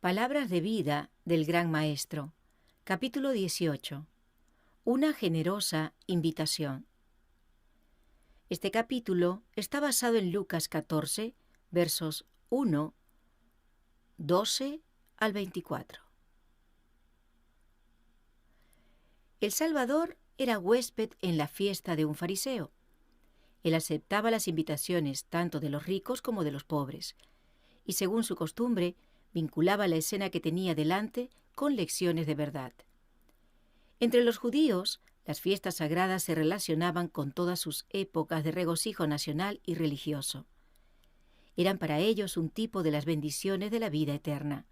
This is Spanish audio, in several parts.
Palabras de vida del Gran Maestro. Capítulo 18. Una generosa invitación. Este capítulo está basado en Lucas 14, versos 1, 12 al 24. El Salvador era huésped en la fiesta de un fariseo. Él aceptaba las invitaciones tanto de los ricos como de los pobres, y según su costumbre, vinculaba la escena que tenía delante con lecciones de verdad. Entre los judíos, las fiestas sagradas se relacionaban con todas sus épocas de regocijo nacional y religioso. Eran para ellos un tipo de las bendiciones de la vida eterna.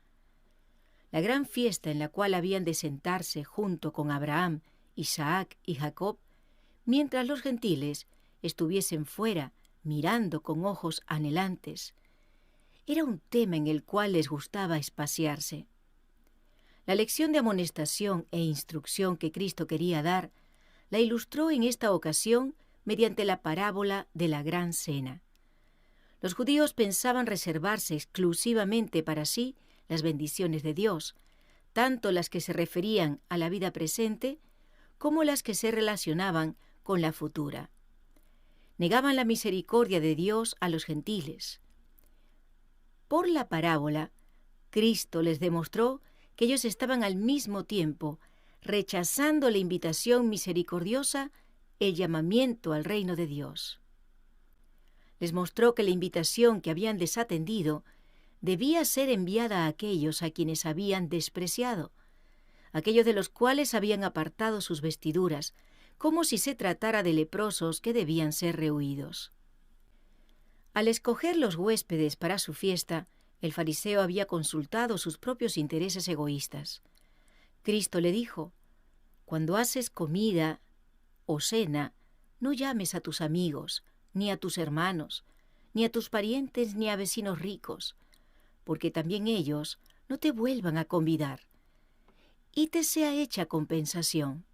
La gran fiesta en la cual habían de sentarse junto con Abraham, Isaac y Jacob, mientras los gentiles estuviesen fuera mirando con ojos anhelantes, era un tema en el cual les gustaba espaciarse. La lección de amonestación e instrucción que Cristo quería dar la ilustró en esta ocasión mediante la parábola de la Gran Cena. Los judíos pensaban reservarse exclusivamente para sí las bendiciones de Dios, tanto las que se referían a la vida presente como las que se relacionaban con la futura. Negaban la misericordia de Dios a los gentiles. Por la parábola, Cristo les demostró que ellos estaban al mismo tiempo rechazando la invitación misericordiosa, el llamamiento al reino de Dios. Les mostró que la invitación que habían desatendido debía ser enviada a aquellos a quienes habían despreciado, aquellos de los cuales habían apartado sus vestiduras, como si se tratara de leprosos que debían ser rehuidos. Al escoger los huéspedes para su fiesta, el fariseo había consultado sus propios intereses egoístas. Cristo le dijo: «Cuando haces comida o cena, no llames a tus amigos, ni a tus hermanos, ni a tus parientes, ni a vecinos ricos, porque también ellos no te vuelvan a convidar, y te sea hecha compensación.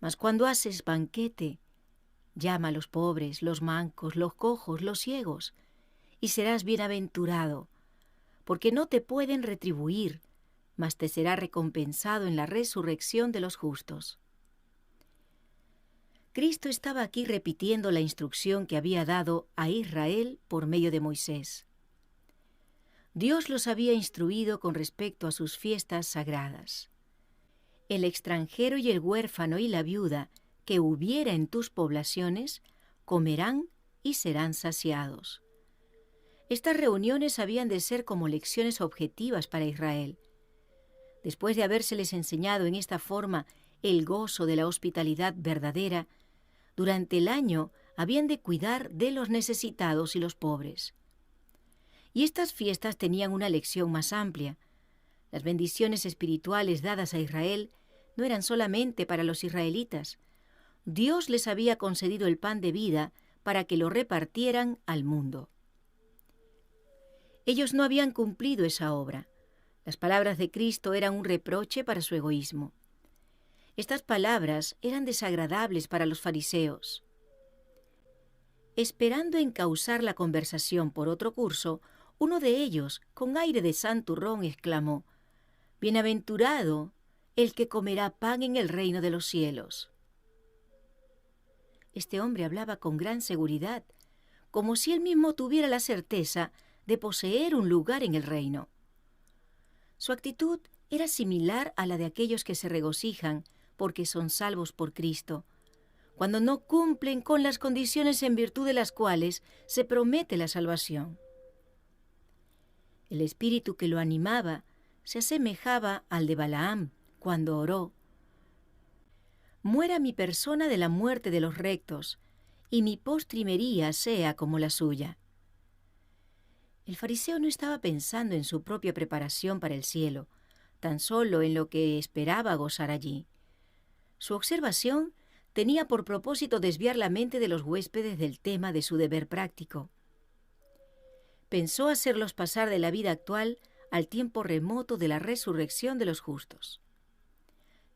Mas cuando haces banquete, llama a los pobres, los mancos, los cojos, los ciegos, y serás bienaventurado, porque no te pueden retribuir, mas te será recompensado en la resurrección de los justos». Cristo estaba aquí repitiendo la instrucción que había dado a Israel por medio de Moisés. Dios los había instruido con respecto a sus fiestas sagradas. El extranjero y el huérfano y la viuda que hubiera en tus poblaciones comerán y serán saciados. Estas reuniones habían de ser como lecciones objetivas para Israel. Después de habérseles enseñado en esta forma el gozo de la hospitalidad verdadera, durante el año habían de cuidar de los necesitados y los pobres. Y estas fiestas tenían una lección más amplia. Las bendiciones espirituales dadas a Israel no eran solamente para los israelitas. Dios les había concedido el pan de vida para que lo repartieran al mundo. Ellos no habían cumplido esa obra. Las palabras de Cristo eran un reproche para su egoísmo. Estas palabras eran desagradables para los fariseos. Esperando encauzar la conversación por otro curso, uno de ellos, con aire de santurrón, exclamó: «Bienaventurado el que comerá pan en el reino de los cielos». Este hombre hablaba con gran seguridad, como si él mismo tuviera la certeza de poseer un lugar en el reino. Su actitud era similar a la de aquellos que se regocijan porque son salvos por Cristo, cuando no cumplen con las condiciones en virtud de las cuales se promete la salvación. El espíritu que lo animaba se asemejaba al de Balaam cuando oró: «Muera mi persona de la muerte de los rectos, y mi postrimería sea como la suya». El fariseo no estaba pensando en su propia preparación para el cielo, tan solo en lo que esperaba gozar allí. Su observación tenía por propósito desviar la mente de los huéspedes del tema de su deber práctico. Pensó hacerlos pasar de la vida actual al tiempo remoto de la resurrección de los justos.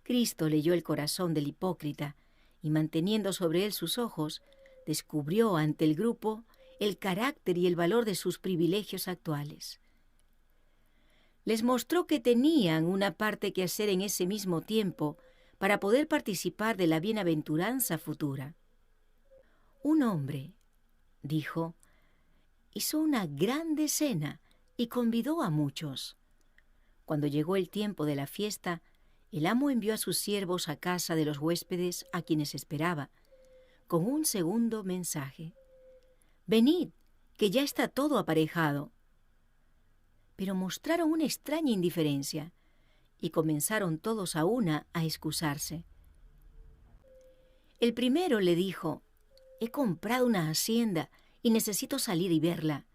Cristo leyó el corazón del hipócrita y, manteniendo sobre él sus ojos, descubrió ante el grupo el carácter y el valor de sus privilegios actuales. Les mostró que tenían una parte que hacer en ese mismo tiempo para poder participar de la bienaventuranza futura. Un hombre, dijo, hizo una grande cena y convidó a muchos. Cuando llegó el tiempo de la fiesta, el amo envió a sus siervos a casa de los huéspedes a quienes esperaba, con un segundo mensaje. «Venid, que ya está todo aparejado». Pero mostraron una extraña indiferencia y comenzaron todos a una a excusarse. El primero le dijo: «He comprado una hacienda y necesito salir y verla.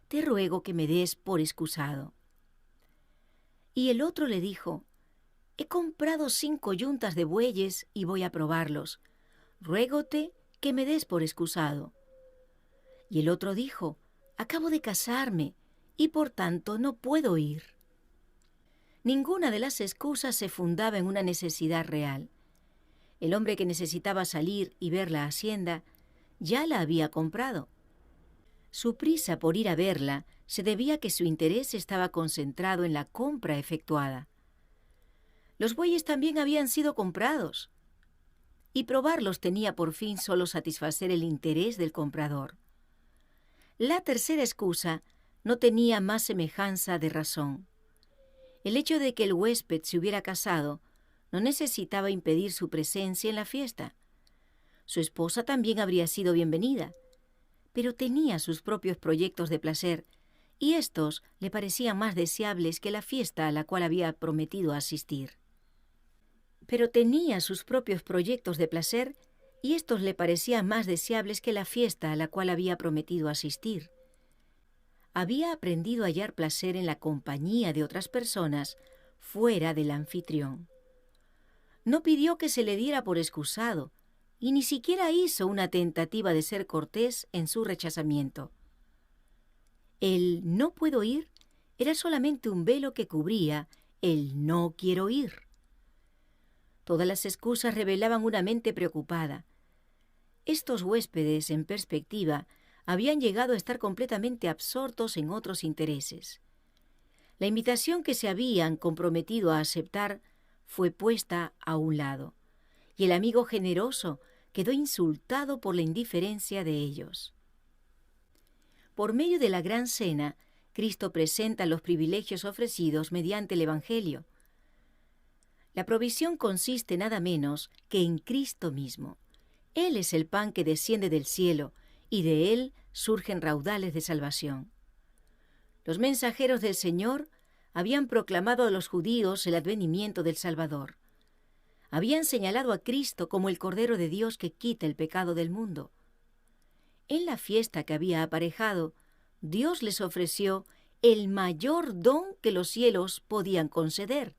Te ruego que me des por excusado». Y el otro le dijo: «He comprado 5 yuntas de bueyes y voy a probarlos. Ruégote que me des por excusado». Y el otro dijo: «Acabo de casarme y por tanto no puedo ir». Ninguna de las excusas se fundaba en una necesidad real. El hombre que necesitaba salir y ver la hacienda ya la había comprado. Su prisa por ir a verla se debía a que su interés estaba concentrado en la compra efectuada. Los bueyes también habían sido comprados, y probarlos tenía por fin solo satisfacer el interés del comprador. La tercera excusa no tenía más semejanza de razón. El hecho de que el huésped se hubiera casado no necesitaba impedir su presencia en la fiesta. Su esposa también habría sido bienvenida, pero tenía sus propios proyectos de placer, y éstos le parecían más deseables que la fiesta a la cual había prometido asistir. Había aprendido a hallar placer en la compañía de otras personas fuera del anfitrión. No pidió que se le diera por excusado, y ni siquiera hizo una tentativa de ser cortés en su rechazamiento. El «no puedo ir» era solamente un velo que cubría el «no quiero ir». Todas las excusas revelaban una mente preocupada. Estos huéspedes, en perspectiva, habían llegado a estar completamente absortos en otros intereses. La invitación que se habían comprometido a aceptar fue puesta a un lado, y el amigo generoso quedó insultado por la indiferencia de ellos. Por medio de la gran cena, Cristo presenta los privilegios ofrecidos mediante el Evangelio. La provisión consiste nada menos que en Cristo mismo. Él es el pan que desciende del cielo, y de él surgen raudales de salvación. Los mensajeros del Señor habían proclamado a los judíos el advenimiento del Salvador. Habían señalado a Cristo como el Cordero de Dios que quita el pecado del mundo. En la fiesta que había aparejado, Dios les ofreció el mayor don que los cielos podían conceder,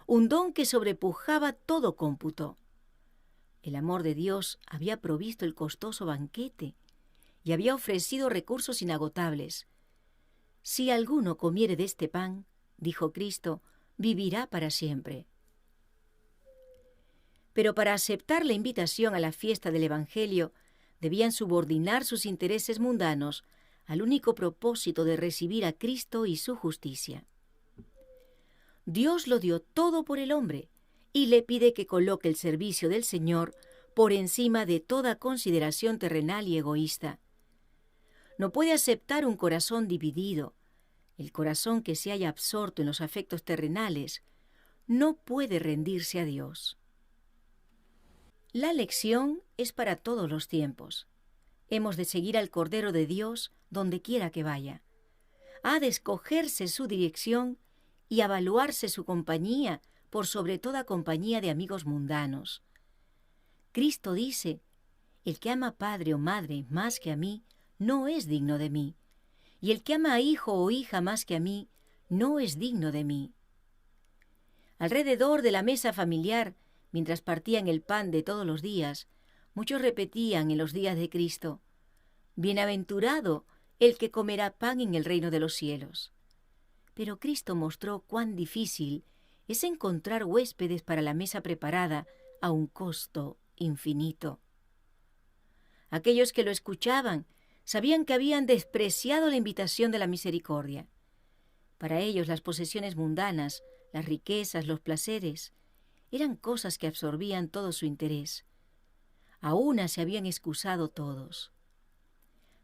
un don que sobrepujaba todo cómputo. El amor de Dios había provisto el costoso banquete y había ofrecido recursos inagotables. «Si alguno comiere de este pan», dijo Cristo, «vivirá para siempre». Pero para aceptar la invitación a la fiesta del Evangelio, debían subordinar sus intereses mundanos al único propósito de recibir a Cristo y su justicia. Dios lo dio todo por el hombre y le pide que coloque el servicio del Señor por encima de toda consideración terrenal y egoísta. No puede aceptar un corazón dividido. El corazón que se haya absorto en los afectos terrenales no puede rendirse a Dios. La lección es para todos los tiempos. Hemos de seguir al Cordero de Dios donde quiera que vaya. Ha de escogerse su dirección y avaluarse su compañía por sobre toda compañía de amigos mundanos. Cristo dice: «El que ama padre o madre más que a mí, no es digno de mí, y el que ama a hijo o hija más que a mí, no es digno de mí». Alrededor de la mesa familiar, mientras partían el pan de todos los días, muchos repetían en los días de Cristo: «Bienaventurado el que comerá pan en el reino de los cielos». Pero Cristo mostró cuán difícil es encontrar huéspedes para la mesa preparada a un costo infinito. Aquellos que lo escuchaban sabían que habían despreciado la invitación de la misericordia, Para ellos las posesiones mundanas, las riquezas, los placeres, eran cosas que absorbían todo su interés. A una se habían excusado todos.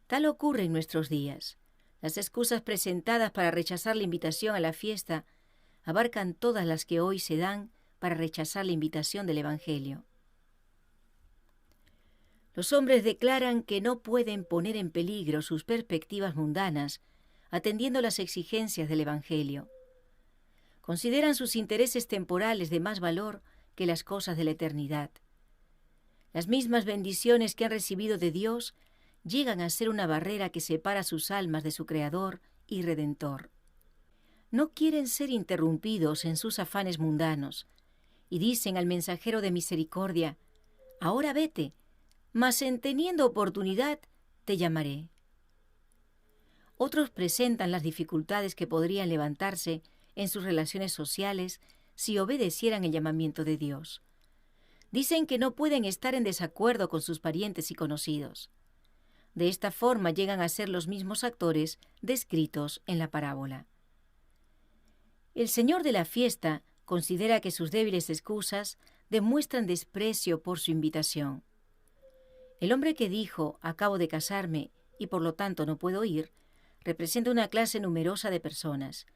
Tal ocurre en nuestros días. Las excusas presentadas para rechazar la invitación a la fiesta abarcan todas las que hoy se dan para rechazar la invitación del Evangelio. Los hombres declaran que no pueden poner en peligro sus perspectivas mundanas atendiendo las exigencias del Evangelio. Consideran sus intereses temporales de más valor que las cosas de la eternidad. Las mismas bendiciones que han recibido de Dios llegan a ser una barrera que separa sus almas de su Creador y Redentor. No quieren ser interrumpidos en sus afanes mundanos y dicen al mensajero de misericordia: «Ahora vete, mas en teniendo oportunidad te llamaré». Otros presentan las dificultades que podrían levantarse en sus relaciones sociales si obedecieran el llamamiento de Dios. Dicen que no pueden estar en desacuerdo con sus parientes y conocidos. De esta forma llegan a ser los mismos actores descritos en la parábola. El señor de la fiesta considera que sus débiles excusas demuestran desprecio por su invitación. El hombre que dijo: «Acabo de casarme y por lo tanto no puedo ir», representa una clase numerosa de personas.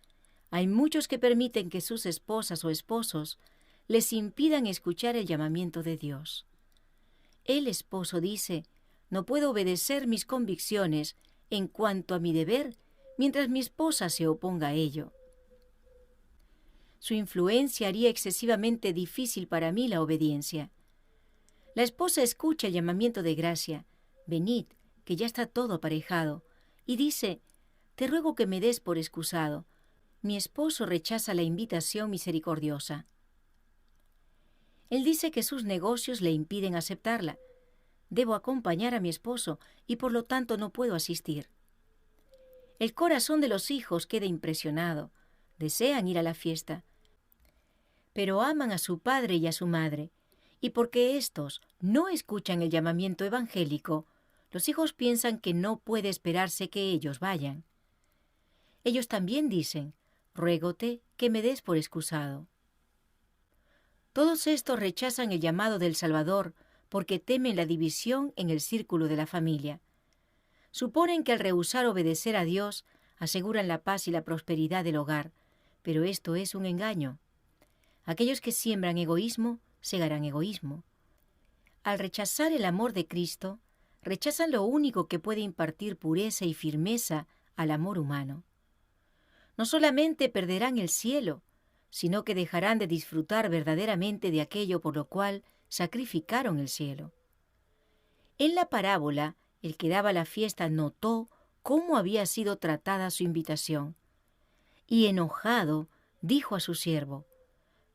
Hay muchos que permiten que sus esposas o esposos les impidan escuchar el llamamiento de Dios. El esposo dice: «No puedo obedecer mis convicciones en cuanto a mi deber mientras mi esposa se oponga a ello. Su influencia haría excesivamente difícil para mí la obediencia». La esposa escucha el llamamiento de gracia: «Venid, que ya está todo aparejado», y dice: «Te ruego que me des por excusado. Mi esposo rechaza la invitación misericordiosa». Él dice que sus negocios le impiden aceptarla. «Debo acompañar a mi esposo y por lo tanto no puedo asistir». El corazón de los hijos queda impresionado. Desean ir a la fiesta, pero aman a su padre y a su madre, y porque éstos no escuchan el llamamiento evangélico, los hijos piensan que no puede esperarse que ellos vayan. Ellos también dicen: «Ruégote que me des por excusado». Todos estos rechazan el llamado del Salvador porque temen la división en el círculo de la familia. Suponen que al rehusar obedecer a Dios aseguran la paz y la prosperidad del hogar, pero esto es un engaño. Aquellos que siembran egoísmo segarán egoísmo. Al rechazar el amor de Cristo, rechazan lo único que puede impartir pureza y firmeza al amor humano. No solamente perderán el cielo, sino que dejarán de disfrutar verdaderamente de aquello por lo cual sacrificaron el cielo. En la parábola, el que daba la fiesta notó cómo había sido tratada su invitación, y enojado dijo a su siervo: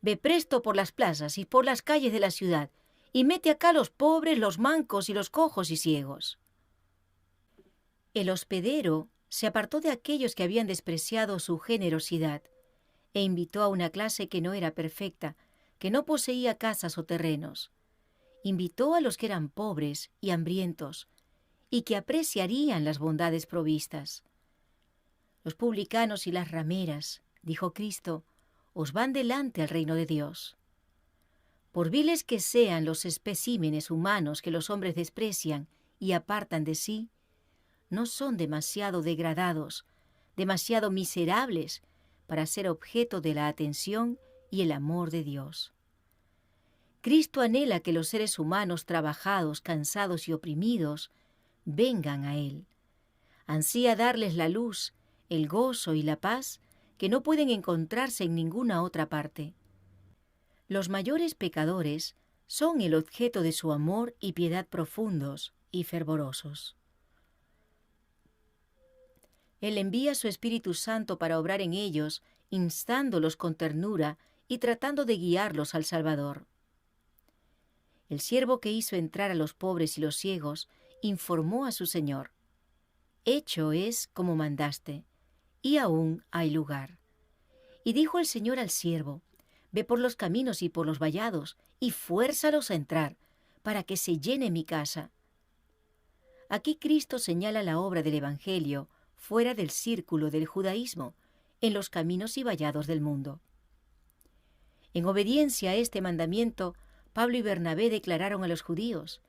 «Ve presto por las plazas y por las calles de la ciudad, y mete acá los pobres, los mancos y los cojos y ciegos». El hospedero se apartó de aquellos que habían despreciado su generosidad e invitó a una clase que no era perfecta, que no poseía casas o terrenos. Invitó a los que eran pobres y hambrientos y que apreciarían las bondades provistas. «Los publicanos y las rameras», dijo Cristo, «os van delante al reino de Dios». Por viles que sean los especímenes humanos que los hombres desprecian y apartan de sí, no son demasiado degradados, demasiado miserables para ser objeto de la atención y el amor de Dios. Cristo anhela que los seres humanos trabajados, cansados y oprimidos vengan a Él. Ansía darles la luz, el gozo y la paz que no pueden encontrarse en ninguna otra parte. Los mayores pecadores son el objeto de su amor y piedad profundos y fervorosos. Él envía su Espíritu Santo para obrar en ellos, instándolos con ternura y tratando de guiarlos al Salvador. El siervo que hizo entrar a los pobres y los ciegos informó a su señor: «Hecho es como mandaste, y aún hay lugar». Y dijo el Señor al siervo: «Ve por los caminos y por los vallados, y fuérzalos a entrar, para que se llene mi casa». Aquí Cristo señala la obra del Evangelio fuera del círculo del judaísmo, en los caminos y vallados del mundo. En obediencia a este mandamiento, Pablo y Bernabé declararon a los judíos: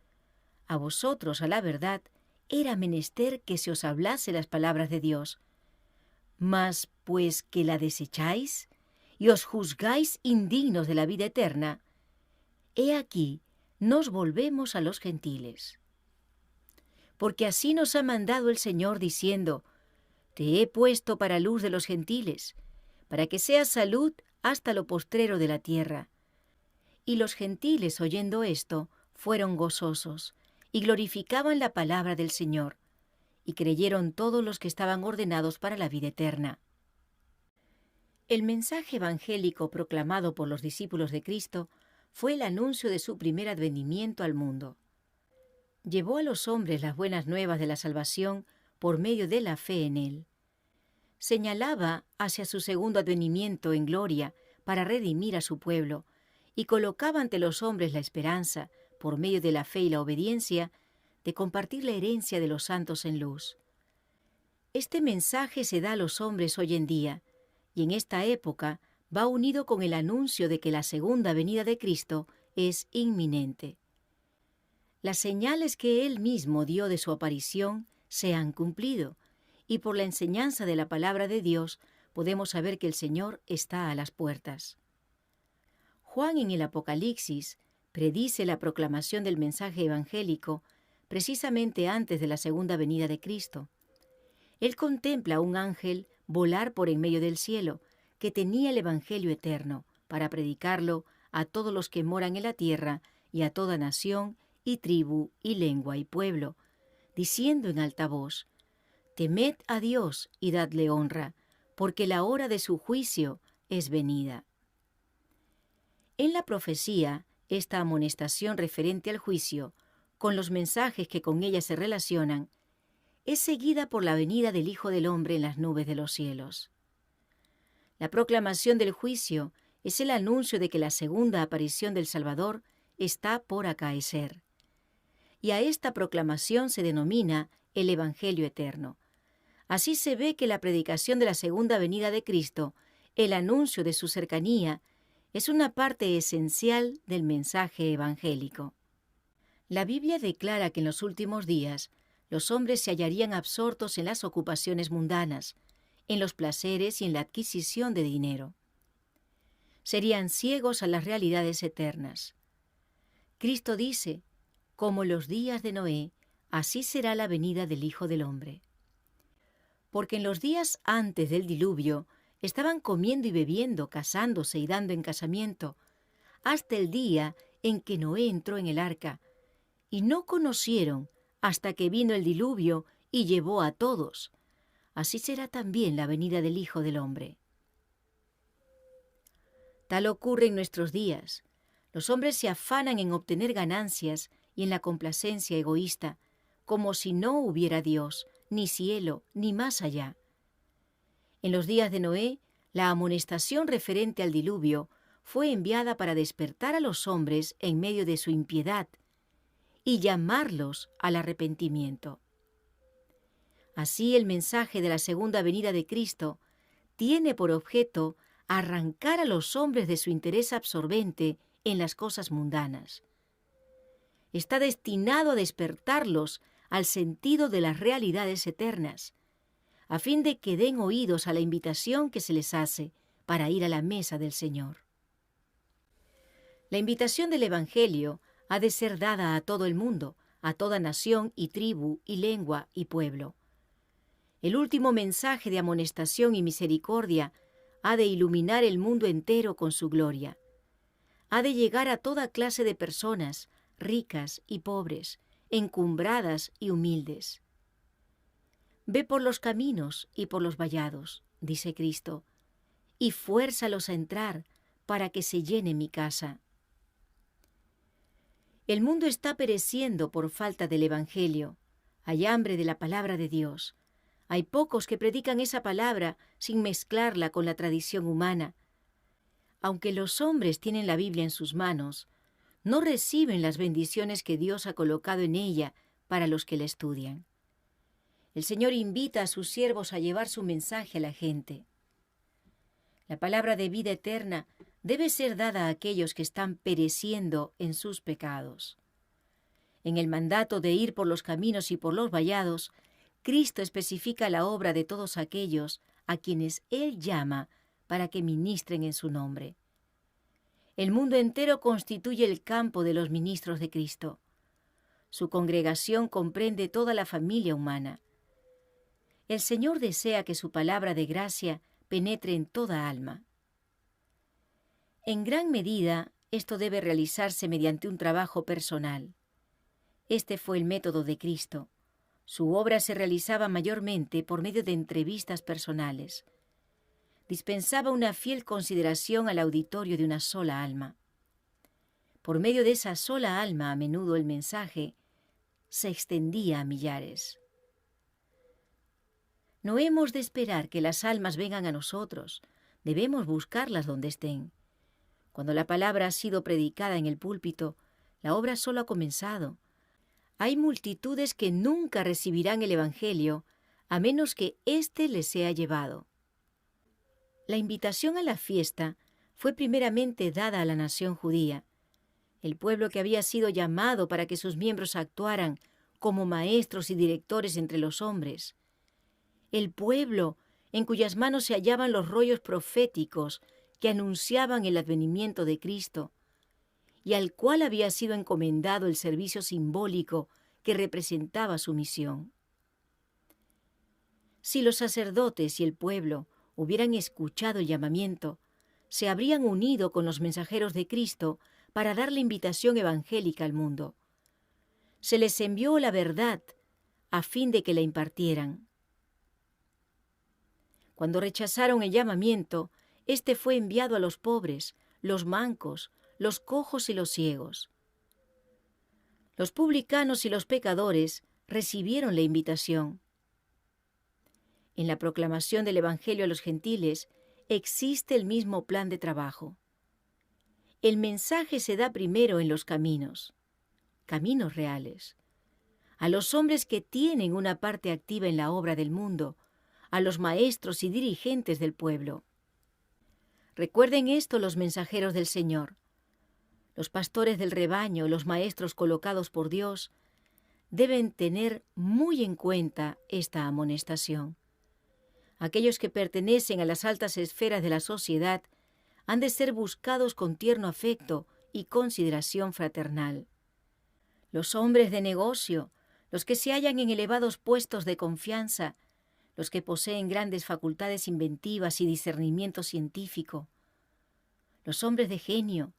«A vosotros, a la verdad, era menester que se os hablase las palabras de Dios. Mas, pues que la desecháis y os juzgáis indignos de la vida eterna, he aquí, nos volvemos a los gentiles. Porque así nos ha mandado el Señor, diciendo: Te he puesto para luz de los gentiles, para que seas salud hasta lo postrero de la tierra». Y los gentiles, oyendo esto, fueron gozosos, y glorificaban la palabra del Señor, y creyeron todos los que estaban ordenados para la vida eterna. El mensaje evangélico proclamado por los discípulos de Cristo fue el anuncio de su primer advenimiento al mundo. Llevó a los hombres las buenas nuevas de la salvación por medio de la fe en Él. Señalaba hacia su segundo advenimiento en gloria para redimir a su pueblo, y colocaba ante los hombres la esperanza, por medio de la fe y la obediencia, de compartir la herencia de los santos en luz. Este mensaje se da a los hombres hoy en día, y en esta época va unido con el anuncio de que la segunda venida de Cristo es inminente. Las señales que Él mismo dio de su aparición se han cumplido, y por la enseñanza de la palabra de Dios podemos saber que el Señor está a las puertas. Juan en el Apocalipsis predice la proclamación del mensaje evangélico precisamente antes de la segunda venida de Cristo. Él contempla a un ángel volar por en medio del cielo, que tenía el evangelio eterno, para predicarlo a todos los que moran en la tierra y a toda nación y tribu y lengua y pueblo, diciendo en alta voz: «Temed a Dios y dadle honra, porque la hora de su juicio es venida». En la profecía, esta amonestación referente al juicio, con los mensajes que con ella se relacionan, es seguida por la venida del Hijo del Hombre en las nubes de los cielos. La proclamación del juicio es el anuncio de que la segunda aparición del Salvador está por acaecer. Y a esta proclamación se denomina el Evangelio Eterno. Así se ve que la predicación de la segunda venida de Cristo, el anuncio de su cercanía, es una parte esencial del mensaje evangélico. La Biblia declara que en los últimos días los hombres se hallarían absortos en las ocupaciones mundanas, en los placeres y en la adquisición de dinero. Serían ciegos a las realidades eternas. Cristo dice: «Como los días de Noé, así será la venida del Hijo del Hombre». Porque en los días antes del diluvio estaban comiendo y bebiendo, casándose y dando en casamiento, hasta el día en que Noé entró en el arca, y no conocieron hasta que vino el diluvio y llevó a todos. Así será también la venida del Hijo del Hombre. Tal ocurre en nuestros días. Los hombres se afanan en obtener ganancias y en la complacencia egoísta, como si no hubiera Dios, ni cielo, ni más allá. En los días de Noé, la amonestación referente al diluvio fue enviada para despertar a los hombres en medio de su impiedad y llamarlos al arrepentimiento. Así, el mensaje de la segunda venida de Cristo tiene por objeto arrancar a los hombres de su interés absorbente en las cosas mundanas. Está destinado a despertarlos al sentido de las realidades eternas, a fin de que den oídos a la invitación que se les hace para ir a la mesa del Señor. La invitación del Evangelio ha de ser dada a todo el mundo, a toda nación y tribu y lengua y pueblo. El último mensaje de amonestación y misericordia ha de iluminar el mundo entero con su gloria. Ha de llegar a toda clase de personas, ricas y pobres, encumbradas y humildes. «Ve por los caminos y por los vallados», dice Cristo, «y fuérzalos a entrar para que se llene mi casa». El mundo está pereciendo por falta del Evangelio. Hay hambre de la palabra de Dios. Hay pocos que predican esa palabra sin mezclarla con la tradición humana. Aunque los hombres tienen la Biblia en sus manos, no reciben las bendiciones que Dios ha colocado en ella para los que la estudian. El Señor invita a sus siervos a llevar su mensaje a la gente. La palabra de vida eterna debe ser dada a aquellos que están pereciendo en sus pecados. En el mandato de ir por los caminos y por los vallados, Cristo especifica la obra de todos aquellos a quienes Él llama para que ministren en su nombre. El mundo entero constituye el campo de los ministros de Cristo. Su congregación comprende toda la familia humana. El Señor desea que su palabra de gracia penetre en toda alma. En gran medida, esto debe realizarse mediante un trabajo personal. Este fue el método de Cristo. Su obra se realizaba mayormente por medio de entrevistas personales. Dispensaba una fiel consideración al auditorio de una sola alma. Por medio de esa sola alma, a menudo el mensaje se extendía a millares. No hemos de esperar que las almas vengan a nosotros, debemos buscarlas donde estén. Cuando la palabra ha sido predicada en el púlpito, la obra solo ha comenzado. Hay multitudes que nunca recibirán el Evangelio a menos que éste les sea llevado. La invitación a la fiesta fue primeramente dada a la nación judía, el pueblo que había sido llamado para que sus miembros actuaran como maestros y directores entre los hombres. El pueblo en cuyas manos se hallaban los rollos proféticos que anunciaban el advenimiento de Cristo, y al cual había sido encomendado el servicio simbólico que representaba su misión. Si los sacerdotes y el pueblo hubieran escuchado el llamamiento, se habrían unido con los mensajeros de Cristo para dar la invitación evangélica al mundo. Se les envió la verdad a fin de que la impartieran. Cuando rechazaron el llamamiento, éste fue enviado a los pobres, los mancos, los cojos y los ciegos. Los publicanos y los pecadores recibieron la invitación. En la proclamación del Evangelio a los gentiles existe el mismo plan de trabajo. El mensaje se da primero en los caminos reales, a los hombres que tienen una parte activa en la obra del mundo, a los maestros y dirigentes del pueblo. Recuerden esto los mensajeros del Señor. Los pastores del rebaño, los maestros colocados por Dios, deben tener muy en cuenta esta amonestación. Aquellos que pertenecen a las altas esferas de la sociedad han de ser buscados con tierno afecto y consideración fraternal. Los hombres de negocio, los que se hallan en elevados puestos de confianza, los que poseen grandes facultades inventivas y discernimiento científico, los hombres de genio,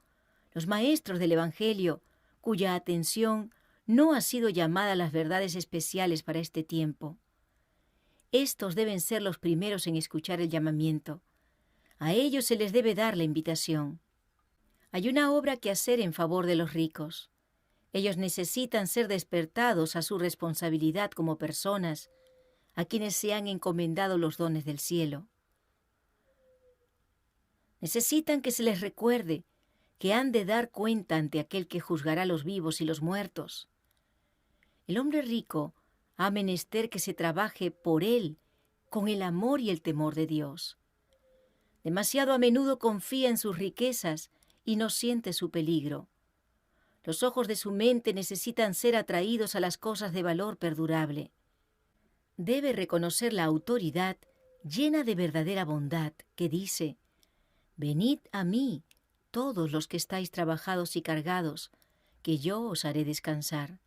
los maestros del Evangelio, cuya atención no ha sido llamada a las verdades especiales para este tiempo. Estos deben ser los primeros en escuchar el llamamiento. A ellos se les debe dar la invitación. Hay una obra que hacer en favor de los ricos. Ellos necesitan ser despertados a su responsabilidad como personas, a quienes se han encomendado los dones del cielo. Necesitan que se les recuerde que han de dar cuenta ante aquel que juzgará a los vivos y los muertos. El hombre rico ha menester que se trabaje por él con el amor y el temor de Dios. Demasiado a menudo confía en sus riquezas y no siente su peligro. Los ojos de su mente necesitan ser atraídos a las cosas de valor perdurable. Debe reconocer la autoridad llena de verdadera bondad que dice: «Venid a mí, todos los que estáis trabajados y cargados, que yo os haré descansar.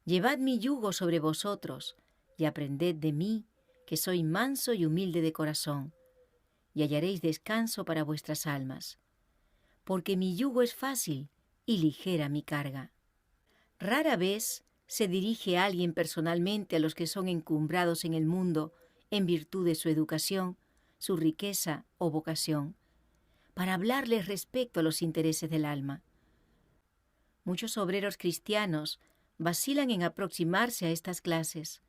Llevad mi yugo sobre vosotros, y aprended de mí, que soy manso y humilde de corazón, y hallaréis descanso para vuestras almas. Porque mi yugo es fácil y ligera mi carga». Rara vez se dirige alguien personalmente a los que son encumbrados en el mundo en virtud de su educación, su riqueza o vocación, para hablarles respecto a los intereses del alma. Muchos obreros cristianos vacilan en aproximarse a estas clases,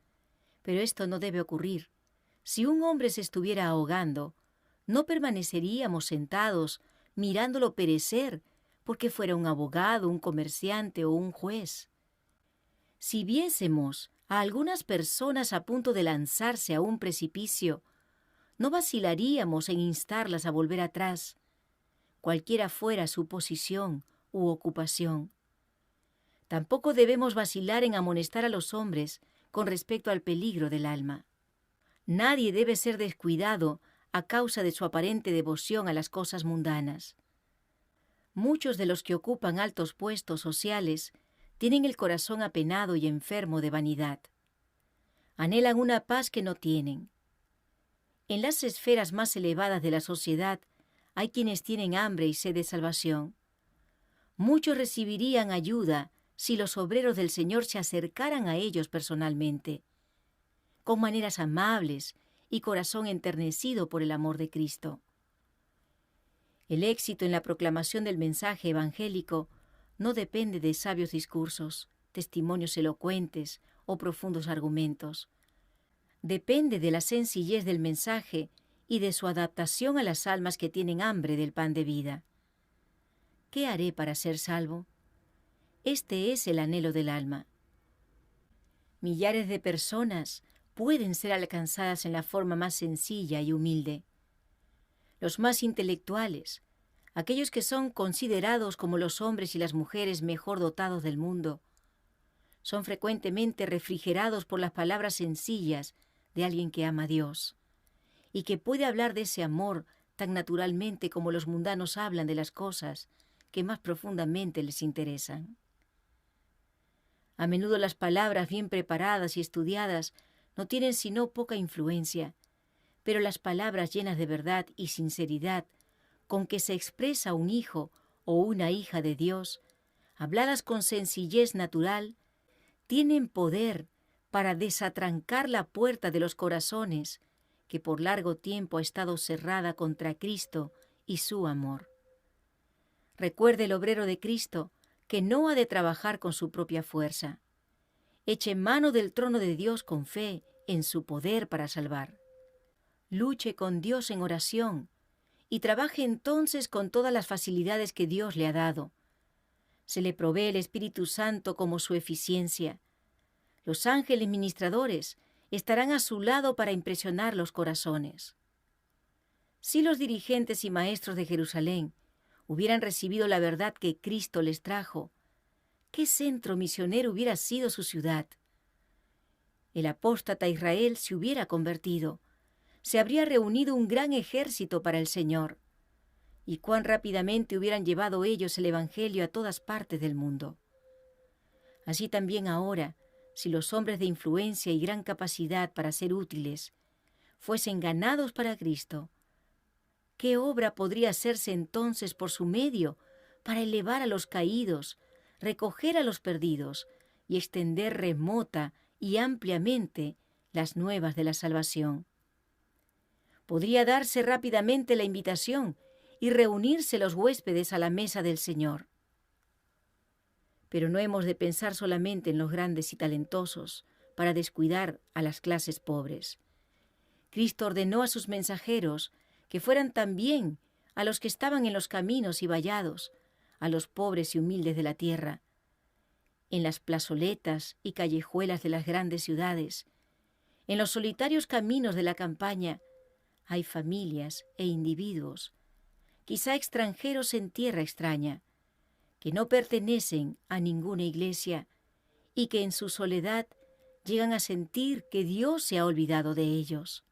pero esto no debe ocurrir. Si un hombre se estuviera ahogando, no permaneceríamos sentados mirándolo perecer porque fuera un abogado, un comerciante o un juez. Si viésemos a algunas personas a punto de lanzarse a un precipicio, no vacilaríamos en instarlas a volver atrás, cualquiera fuera su posición u ocupación. Tampoco debemos vacilar en amonestar a los hombres con respecto al peligro del alma. Nadie debe ser descuidado a causa de su aparente devoción a las cosas mundanas. Muchos de los que ocupan altos puestos sociales tienen el corazón apenado y enfermo de vanidad. Anhelan una paz que no tienen. En las esferas más elevadas de la sociedad hay quienes tienen hambre y sed de salvación. Muchos recibirían ayuda si los obreros del Señor se acercaran a ellos personalmente, con maneras amables y corazón enternecido por el amor de Cristo. El éxito en la proclamación del mensaje evangélico no depende de sabios discursos, testimonios elocuentes o profundos argumentos. Depende de la sencillez del mensaje y de su adaptación a las almas que tienen hambre del pan de vida. ¿Qué haré para ser salvo? Este es el anhelo del alma. Millares de personas pueden ser alcanzadas en la forma más sencilla y humilde. Los más intelectuales, aquellos que son considerados como los hombres y las mujeres mejor dotados del mundo, son frecuentemente refrigerados por las palabras sencillas de alguien que ama a Dios y que puede hablar de ese amor tan naturalmente como los mundanos hablan de las cosas que más profundamente les interesan. A menudo las palabras bien preparadas y estudiadas no tienen sino poca influencia, pero las palabras llenas de verdad y sinceridad con que se expresa un hijo o una hija de Dios, habladas con sencillez natural, tienen poder para desatrancar la puerta de los corazones que por largo tiempo ha estado cerrada contra Cristo y su amor. Recuerde el obrero de Cristo que no ha de trabajar con su propia fuerza. Eche mano del trono de Dios con fe en su poder para salvar. Luche con Dios en oración y trabaje entonces con todas las facilidades que Dios le ha dado. Se le provee el Espíritu Santo como su eficiencia. Los ángeles ministradores estarán a su lado para impresionar los corazones. Si los dirigentes y maestros de Jerusalén hubieran recibido la verdad que Cristo les trajo, ¿qué centro misionero hubiera sido su ciudad? El apóstata Israel se hubiera convertido, se habría reunido un gran ejército para el Señor, y cuán rápidamente hubieran llevado ellos el Evangelio a todas partes del mundo. Así también ahora, si los hombres de influencia y gran capacidad para ser útiles fuesen ganados para Cristo, ¿qué obra podría hacerse entonces por su medio para elevar a los caídos, recoger a los perdidos y extender remota y ampliamente las nuevas de la salvación? Podría darse rápidamente la invitación y reunirse los huéspedes a la mesa del Señor. Pero no hemos de pensar solamente en los grandes y talentosos para descuidar a las clases pobres. Cristo ordenó a sus mensajeros que fueran también a los que estaban en los caminos y vallados, a los pobres y humildes de la tierra, en las plazoletas y callejuelas de las grandes ciudades, en los solitarios caminos de la campaña, hay familias e individuos, quizá extranjeros en tierra extraña, que no pertenecen a ninguna iglesia y que en su soledad llegan a sentir que Dios se ha olvidado de ellos.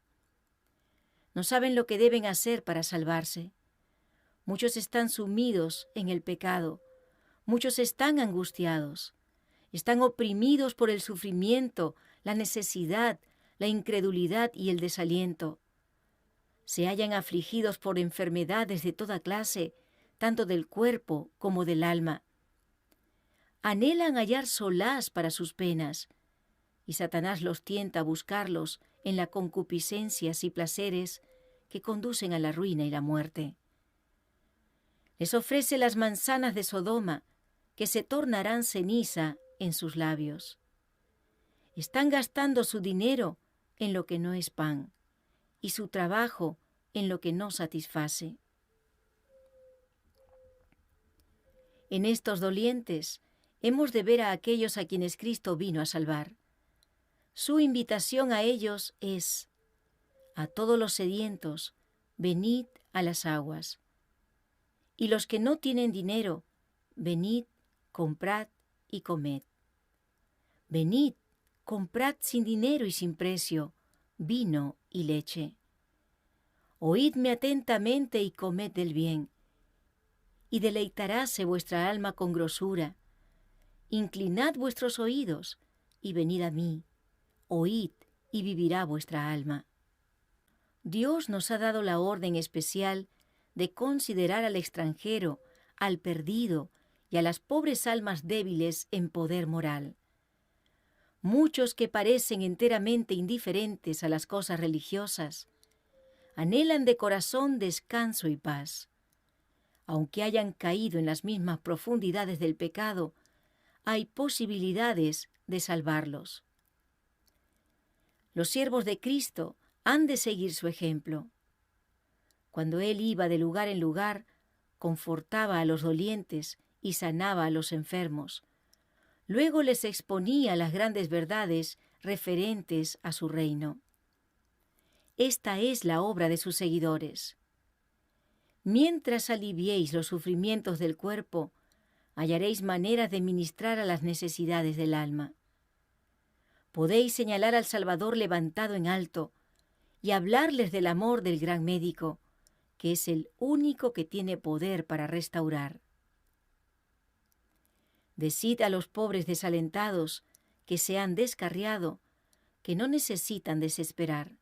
No saben lo que deben hacer para salvarse. Muchos están sumidos en el pecado, muchos están angustiados, están oprimidos por el sufrimiento, la necesidad, la incredulidad y el desaliento. Se hallan afligidos por enfermedades de toda clase, tanto del cuerpo como del alma. Anhelan hallar solaz para sus penas, y Satanás los tienta a buscarlos en las concupiscencias y placeres que conducen a la ruina y la muerte. Les ofrece las manzanas de Sodoma, que se tornarán ceniza en sus labios. Están gastando su dinero en lo que no es pan, y su trabajo en lo que no satisface. En estos dolientes hemos de ver a aquellos a quienes Cristo vino a salvar. Su invitación a ellos es: A todos los sedientos, venid a las aguas. Y los que no tienen dinero, venid, comprad y comed. Venid, comprad sin dinero y sin precio, vino y leche. Oídme atentamente y comed del bien, y deleitaráse vuestra alma con grosura. Inclinad vuestros oídos, y venid a mí, oíd, y vivirá vuestra alma. Dios nos ha dado la orden especial de considerar al extranjero, al perdido y a las pobres almas débiles en poder moral. Muchos que parecen enteramente indiferentes a las cosas religiosas, anhelan de corazón descanso y paz. Aunque hayan caído en las mismas profundidades del pecado, hay posibilidades de salvarlos. Los siervos de Cristo han de seguir su ejemplo. Cuando Él iba de lugar en lugar, confortaba a los dolientes y sanaba a los enfermos. Luego les exponía las grandes verdades referentes a su reino. Esta es la obra de sus seguidores. Mientras aliviéis los sufrimientos del cuerpo, hallaréis maneras de ministrar a las necesidades del alma. Podéis señalar al Salvador levantado en alto y hablarles del amor del gran médico, que es el único que tiene poder para restaurar. Decid a los pobres desalentados que se han descarriado, que no necesitan desesperar.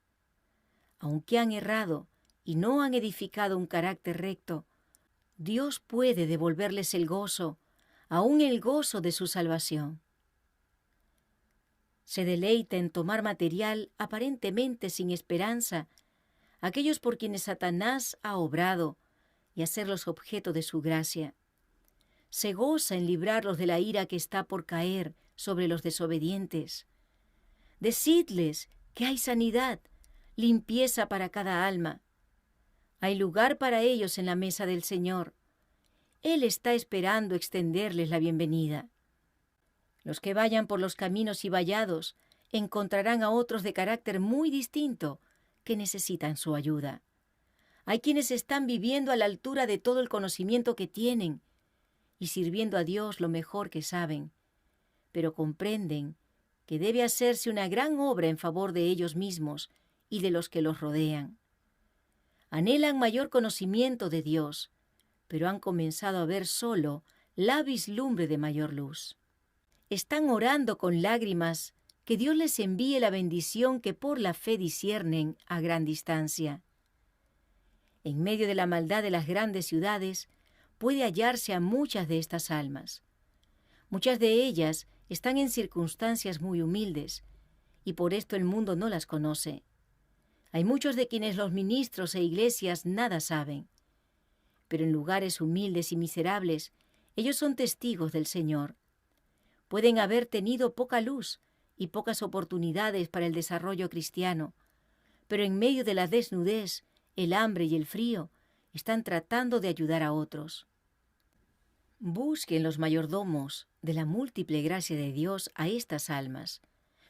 Aunque han errado y no han edificado un carácter recto, Dios puede devolverles el gozo, aun el gozo de su salvación. Se deleita en tomar material aparentemente sin esperanza, aquellos por quienes Satanás ha obrado, y hacerlos objeto de su gracia. Se goza en librarlos de la ira que está por caer sobre los desobedientes. Decidles que hay sanidad, limpieza para cada alma. Hay lugar para ellos en la mesa del Señor. Él está esperando extenderles la bienvenida. Los que vayan por los caminos y vallados encontrarán a otros de carácter muy distinto que necesitan su ayuda. Hay quienes están viviendo a la altura de todo el conocimiento que tienen y sirviendo a Dios lo mejor que saben, pero comprenden que debe hacerse una gran obra en favor de ellos mismos y de los que los rodean. Anhelan mayor conocimiento de Dios, pero han comenzado a ver solo la vislumbre de mayor luz. Están orando con lágrimas que Dios les envíe la bendición que por la fe disciernen a gran distancia. En medio de la maldad de las grandes ciudades puede hallarse a muchas de estas almas. Muchas de ellas están en circunstancias muy humildes, y por esto el mundo no las conoce. Hay muchos de quienes los ministros e iglesias nada saben, pero en lugares humildes y miserables, ellos son testigos del Señor. Pueden haber tenido poca luz y pocas oportunidades para el desarrollo cristiano, pero en medio de la desnudez, el hambre y el frío, están tratando de ayudar a otros. Busquen los mayordomos de la múltiple gracia de Dios a estas almas,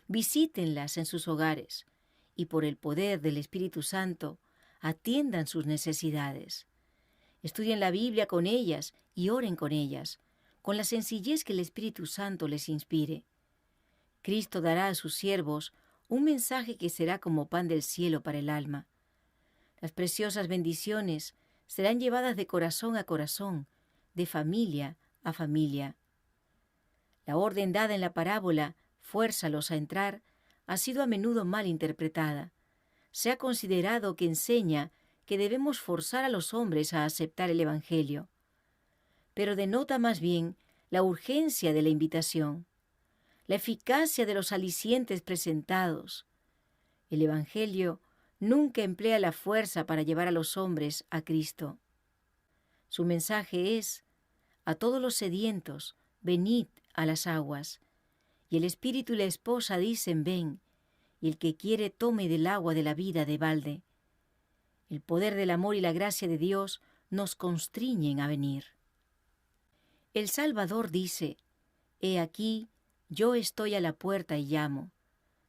visítenlas en sus hogares y por el poder del Espíritu Santo atiendan sus necesidades. Estudien la Biblia con ellas y oren con ellas, con la sencillez que el Espíritu Santo les inspire. Cristo dará a sus siervos un mensaje que será como pan del cielo para el alma. Las preciosas bendiciones serán llevadas de corazón a corazón, de familia a familia. La orden dada en la parábola, fuérzalos a entrar, ha sido a menudo mal interpretada. Se ha considerado que enseña que debemos forzar a los hombres a aceptar el Evangelio, pero denota más bien la urgencia de la invitación, la eficacia de los alicientes presentados. El Evangelio nunca emplea la fuerza para llevar a los hombres a Cristo. Su mensaje es: a todos los sedientos, venid a las aguas. Y el Espíritu y la esposa dicen: ven, y el que quiere tome del agua de la vida de balde. El poder del amor y la gracia de Dios nos constriñen a venir. El Salvador dice: he aquí, yo estoy a la puerta y llamo.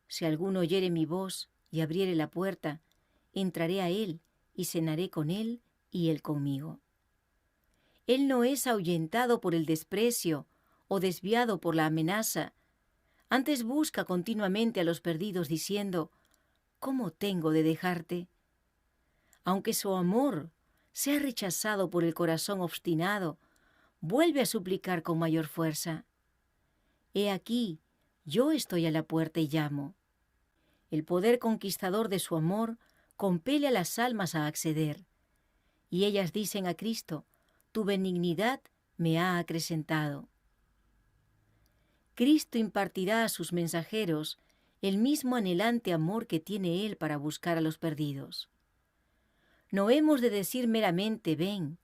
Si alguno oyere mi voz y abriere la puerta, entraré a él y cenaré con él y él conmigo. Él no es ahuyentado por el desprecio o desviado por la amenaza. Antes busca continuamente a los perdidos diciendo, ¿cómo tengo de dejarte? Aunque su amor sea rechazado por el corazón obstinado, vuelve a suplicar con mayor fuerza. He aquí, yo estoy a la puerta y llamo. El poder conquistador de su amor compele a las almas a acceder. Y ellas dicen a Cristo, tu benignidad me ha acrecentado. Cristo impartirá a sus mensajeros el mismo anhelante amor que tiene Él para buscar a los perdidos. No hemos de decir meramente ven.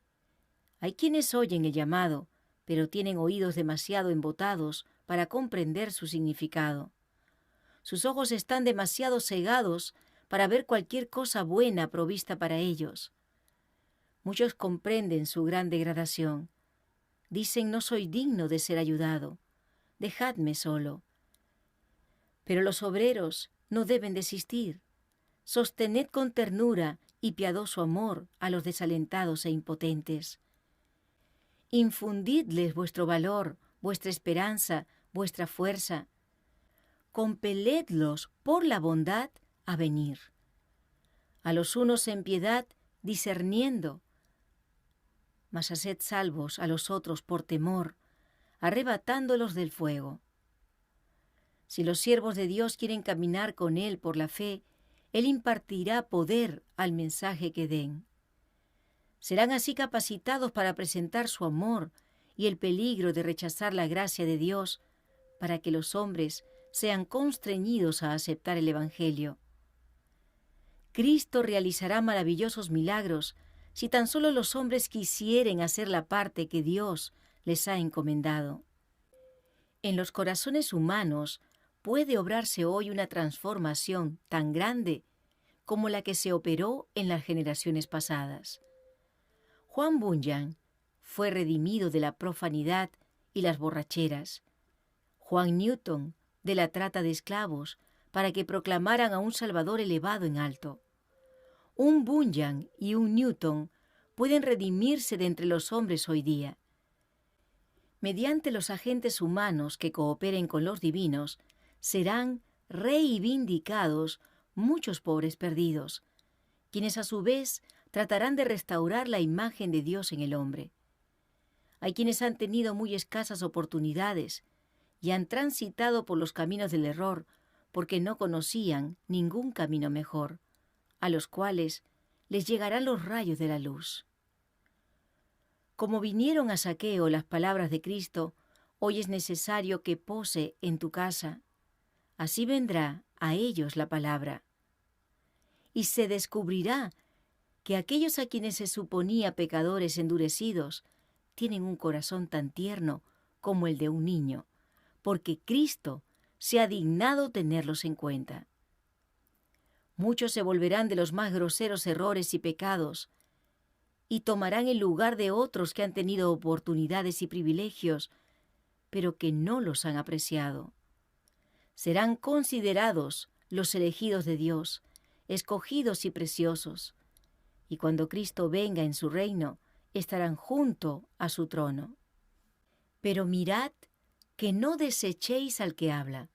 Hay quienes oyen el llamado, pero tienen oídos demasiado embotados para comprender su significado. Sus ojos están demasiado cegados para ver cualquier cosa buena provista para ellos. Muchos comprenden su gran degradación. Dicen, no soy digno de ser ayudado. Dejadme solo. Pero los obreros no deben desistir. Sostened con ternura y piadoso amor a los desalentados e impotentes. Infundidles vuestro valor, vuestra esperanza, vuestra fuerza. Compeledlos por la bondad a venir. A los unos en piedad, discerniendo, mas haced salvos a los otros por temor, arrebatándolos del fuego. Si los siervos de Dios quieren caminar con Él por la fe, Él impartirá poder al mensaje que den. Serán así capacitados para presentar su amor y el peligro de rechazar la gracia de Dios, para que los hombres sean constreñidos a aceptar el Evangelio. Cristo realizará maravillosos milagros si tan solo los hombres quisieren hacer la parte que Dios les ha encomendado. En los corazones humanos puede obrarse hoy una transformación tan grande como la que se operó en las generaciones pasadas. Juan Bunyan fue redimido de la profanidad y las borracheras. Juan Newton de la trata de esclavos para que proclamaran a un Salvador elevado en alto. Un Bunyan y un Newton pueden redimirse de entre los hombres hoy día. Mediante los agentes humanos que cooperen con los divinos, serán reivindicados muchos pobres perdidos, quienes a su vez tratarán de restaurar la imagen de Dios en el hombre. Hay quienes han tenido muy escasas oportunidades y han transitado por los caminos del error porque no conocían ningún camino mejor, a los cuales les llegarán los rayos de la luz. Como vinieron a Zaqueo las palabras de Cristo, hoy es necesario que pose en tu casa. Así vendrá a ellos la palabra. Y se descubrirá que aquellos a quienes se suponía pecadores endurecidos tienen un corazón tan tierno como el de un niño, porque Cristo se ha dignado tenerlos en cuenta. Muchos se volverán de los más groseros errores y pecados y tomarán el lugar de otros que han tenido oportunidades y privilegios, pero que no los han apreciado. Serán considerados los elegidos de Dios, escogidos y preciosos, y cuando Cristo venga en su reino, estarán junto a su trono. Pero mirad que no desechéis al que habla.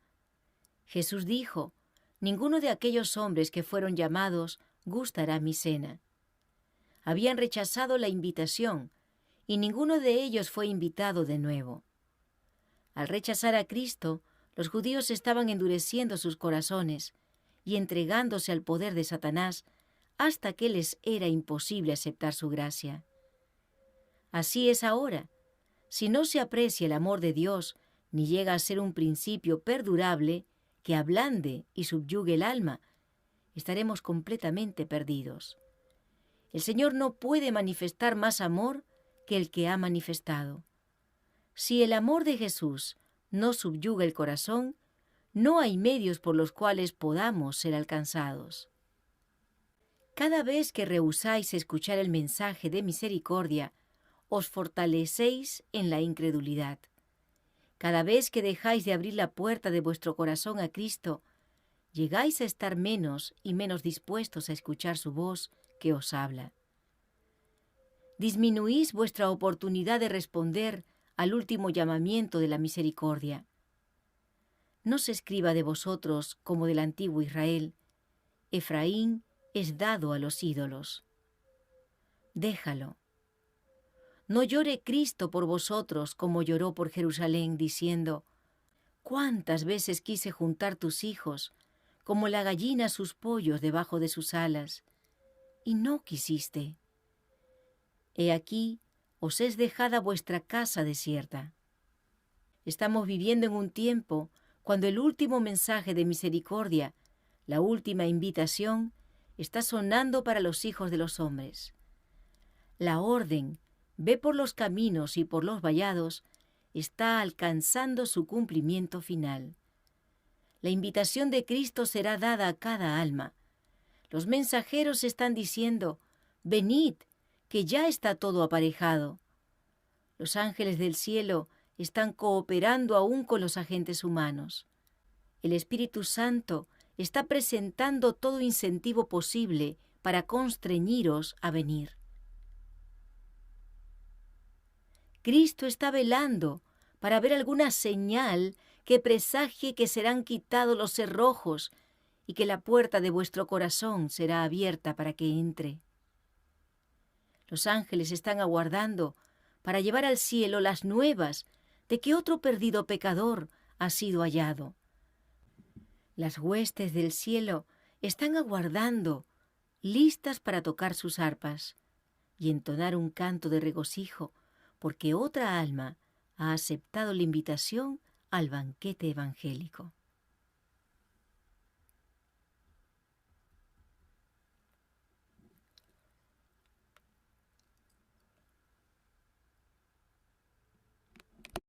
Jesús dijo, ninguno de aquellos hombres que fueron llamados gustará mi cena. Habían rechazado la invitación, y ninguno de ellos fue invitado de nuevo. Al rechazar a Cristo, los judíos estaban endureciendo sus corazones y entregándose al poder de Satanás hasta que les era imposible aceptar su gracia. Así es ahora. Si no se aprecia el amor de Dios, ni llega a ser un principio perdurable que ablande y subyugue el alma, estaremos completamente perdidos. El Señor no puede manifestar más amor que el que ha manifestado. Si el amor de Jesús no subyuga el corazón, no hay medios por los cuales podamos ser alcanzados. Cada vez que rehusáis escuchar el mensaje de misericordia, os fortalecéis en la incredulidad. Cada vez que dejáis de abrir la puerta de vuestro corazón a Cristo, llegáis a estar menos y menos dispuestos a escuchar su voz que os habla. Disminuís vuestra oportunidad de responder al último llamamiento de la misericordia. No se escriba de vosotros como del antiguo Israel: Efraín es dado a los ídolos. Déjalo. No llore Cristo por vosotros como lloró por Jerusalén, diciendo: ¿cuántas veces quise juntar tus hijos, como la gallina sus pollos debajo de sus alas, y no quisiste? He aquí, os es dejada vuestra casa desierta. Estamos viviendo en un tiempo cuando el último mensaje de misericordia, la última invitación, está sonando para los hijos de los hombres. La orden, ve por los caminos y por los vallados, está alcanzando su cumplimiento final. La invitación de Cristo será dada a cada alma. Los mensajeros están diciendo: venid, que ya está todo aparejado. Los ángeles del cielo están cooperando aún con los agentes humanos. El Espíritu Santo está presentando todo incentivo posible para constreñiros a venir. Cristo está velando para ver alguna señal que presagie que serán quitados los cerrojos y que la puerta de vuestro corazón será abierta para que entre. Los ángeles están aguardando para llevar al cielo las nuevas de que otro perdido pecador ha sido hallado. Las huestes del cielo están aguardando, listas para tocar sus arpas y entonar un canto de regocijo, porque otra alma ha aceptado la invitación al banquete evangélico.